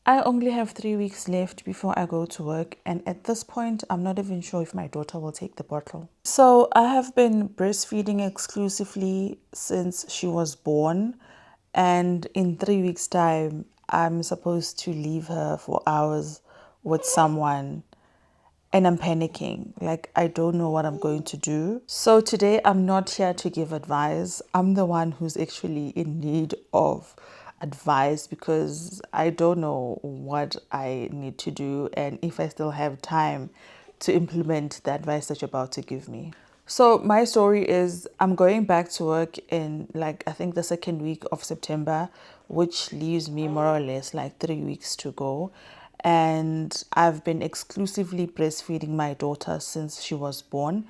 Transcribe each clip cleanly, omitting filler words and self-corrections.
I only have 3 weeks left before I go to work, and at this point, I'm not even sure if my daughter will take the bottle. So, I have been breastfeeding exclusively since she was born, and in 3 weeks' time, I'm supposed to leave her for hours with someone, and I'm panicking. Like, I don't know what I'm going to do. So, today I'm not here to give advice. I'm the one who's actually in need of advice because I don't know what I need to do and if I still have time to implement the advice that you're about to give me. So, my story is I'm going back to work in like I think the second week of September, which leaves me more or less like 3 weeks to go. And I've been exclusively breastfeeding my daughter since she was born.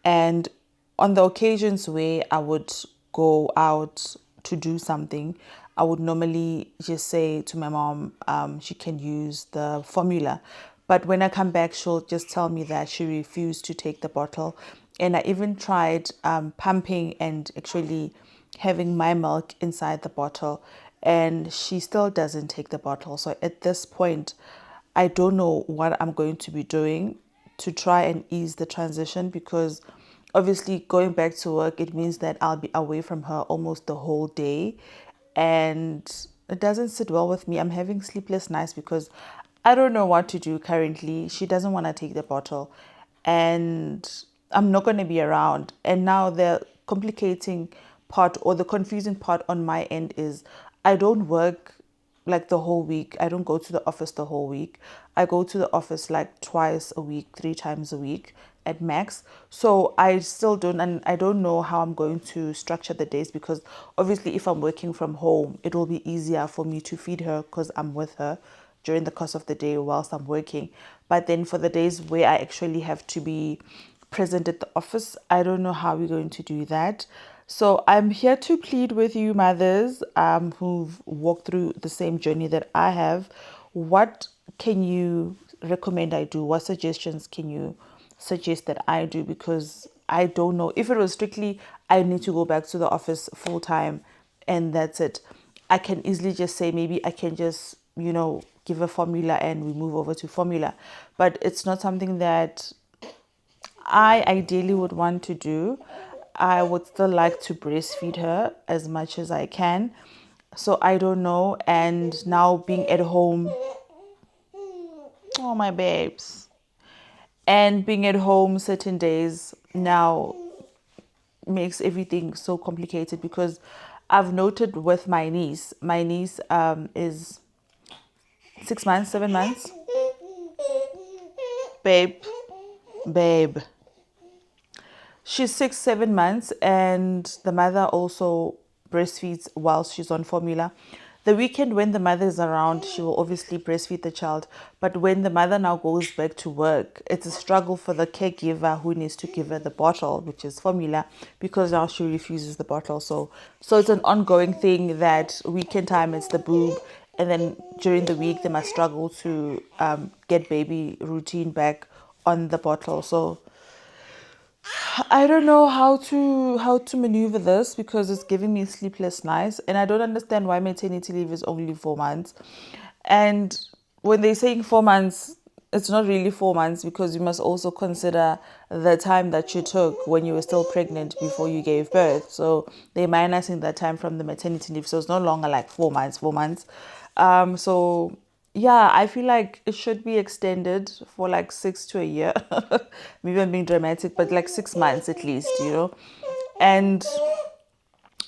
And on the occasions where I would go out to do something, I would normally just say to my mom, she can use the formula. But when I come back, she'll just tell me that she refused to take the bottle. And I even tried pumping and actually having my milk inside the bottle, and she still doesn't take the bottle. So at this point, I don't know what I'm going to be doing to try and ease the transition because obviously going back to work, it means that I'll be away from her almost the whole day. And it doesn't sit well with me. I'm having sleepless nights because I don't know what to do currently. She doesn't want to take the bottle and I'm not going to be around. And now the complicating part or the confusing part on my end is I don't work like the whole week. I don't go to the office the whole week. I go to the office like twice a week, 3 times a week at max. So I still don't, and I don't know how I'm going to structure the days because obviously if I'm working from home, it will be easier for me to feed her because I'm with her during the course of the day whilst I'm working. But then for the days where I actually have to be present at the office, I don't know how we're going to do that. So I'm here to plead with you mothers who've walked through the same journey that I have. What can you recommend I do? What suggestions can you suggest that I do? Because I don't know. If it was strictly I need to go back to the office full time and that's it, I can easily just say maybe I can just, give a formula and we move over to formula. But it's not something that I ideally would want to do. I would still like to breastfeed her as much as I can. So I don't know. And now being at home, oh, my babes. And being at home certain days now makes everything so complicated because I've noted with my niece is 6 months, 7 months. Babe, babe. She's 6, 7 months, and the mother also breastfeeds while she's on formula. The weekend, when the mother is around, she will obviously breastfeed the child. But when the mother now goes back to work, it's a struggle for the caregiver who needs to give her the bottle, which is formula, because now she refuses the bottle. So it's an ongoing thing that weekend time it's the boob, and then during the week they must struggle to get baby routine back on the bottle. So I don't know how to maneuver this because it's giving me sleepless nights, and I don't understand why maternity leave is only 4 months. And when they're saying 4 months, it's not really 4 months because you must also consider the time that you took when you were still pregnant before you gave birth. So they're minusing that time from the maternity leave, so it's no longer like 4 months, 4 months. So yeah, I feel like it should be extended for like 6 to a year. Maybe I'm being dramatic, but like 6 months at least. And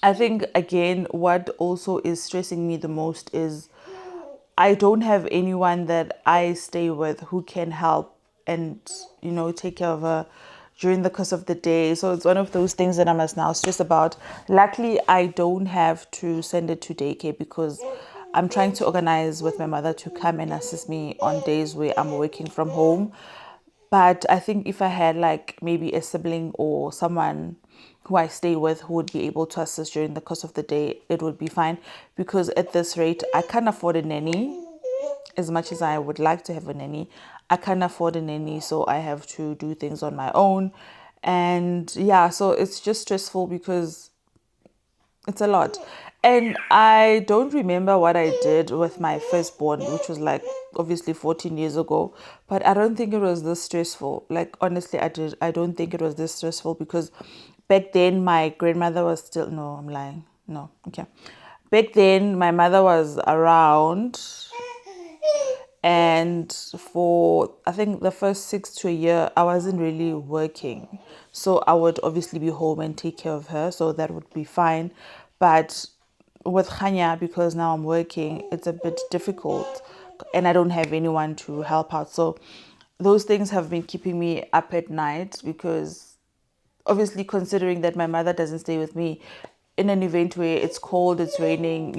I think, again, what also is stressing me the most is I don't have anyone that I stay with who can help and, take care of her during the course of the day. So it's one of those things that I must now stress about. Luckily, I don't have to send it to daycare because I'm trying to organize with my mother to come and assist me on days where I'm working from home. But I think if I had like maybe a sibling or someone who I stay with who would be able to assist during the course of the day, it would be fine. Because at this rate, I can't afford a nanny as much as I would like to have a nanny. I can't afford a nanny, so I have to do things on my own. And yeah, so it's just stressful because it's a lot. And I don't remember what I did with my firstborn, which was like obviously 14 years ago, but I don't think it was this stressful. Like honestly, I don't think it was this stressful because back then my grandmother was still, no, I'm lying. No, okay. Back then my mother was around, and for I think the first 6 to a year I wasn't really working, so I would obviously be home and take care of her, so that would be fine. But with Khanya, because now I'm working, it's a bit difficult and I don't have anyone to help out, so those things have been keeping me up at night, because obviously considering that my mother doesn't stay with me, in an event where it's cold, it's raining,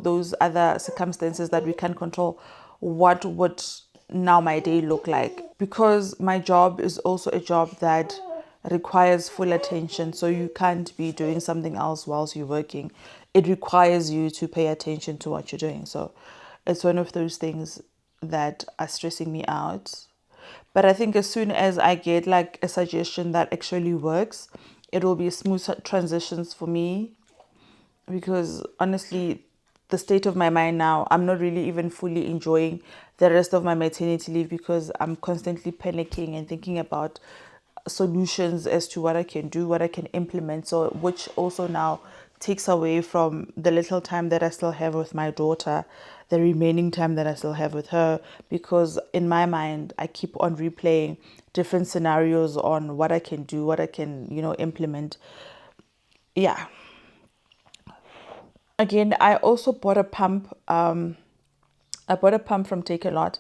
those other circumstances that we can't control, what would now my day look like? Because my job is also a job that requires full attention, so you can't be doing something else whilst you're working. It requires you to pay attention to what you're doing. So it's one of those things that are stressing me out. But I think as soon as I get like a suggestion that actually works, it will be smooth transitions for me, because honestly, the state of my mind now, I'm not really even fully enjoying the rest of my maternity leave, because I'm constantly panicking and thinking about solutions as to what I can do, what I can implement. So, which also now takes away from the little time that I still have with my daughter, the remaining time that I still have with her, because in my mind, I keep on replaying different scenarios on what I can do, what I can, implement. Yeah. Again, I also bought a pump. I bought a pump from Take a Lot.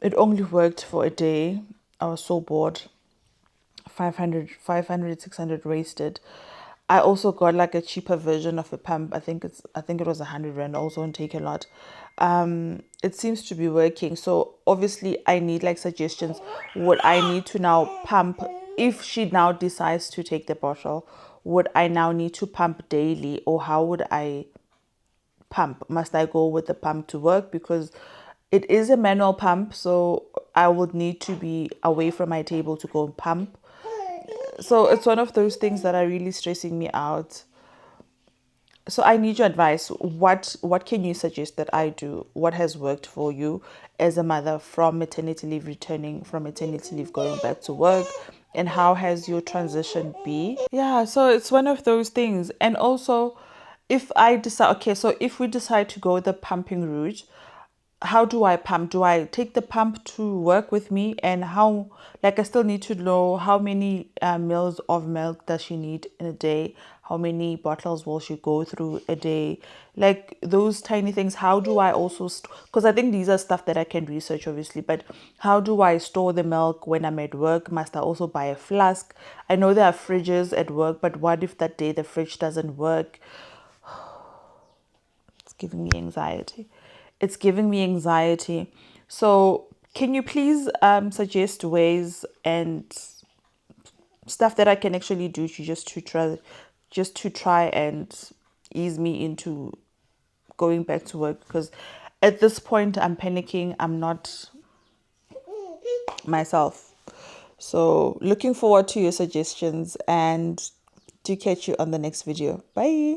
It only worked for a day. I was so bored. 500, 600 wasted. I also got like a cheaper version of a pump. I think it was 100 rand, also on Take a Lot. It seems to be working. So obviously I need like suggestions. Would I need to now pump if she now decides to take the bottle? Would I now need to pump daily, or how would I pump? Must I go with the pump to work? Because it is a manual pump, so I would need to be away from my table to go and pump. So it's one of those things that are really stressing me out. So I need your advice. What can you suggest that I do? What has worked for you as a mother from maternity leave, returning from maternity leave, going back to work? And how has your transition been? Yeah, so it's one of those things. And also, if I decide, okay, so if we decide to go the pumping route, how do I pump? Do I take the pump to work with me? And how, like, I still need to know how many mils of milk does she need in a day? How many bottles will she go through a day? Like those tiny things. How do I also, because I think these are stuff that I can research, obviously, but how do I store the milk when I'm at work? Must I also buy a flask? I know there are fridges at work, but what if that day the fridge doesn't work? It's giving me anxiety. It's giving me anxiety. So can you please suggest ways and stuff that I can actually do to just to try and ease me into going back to work? Because at this point I'm panicking. I'm not myself. So looking forward to your suggestions, and do catch you on the next video. Bye.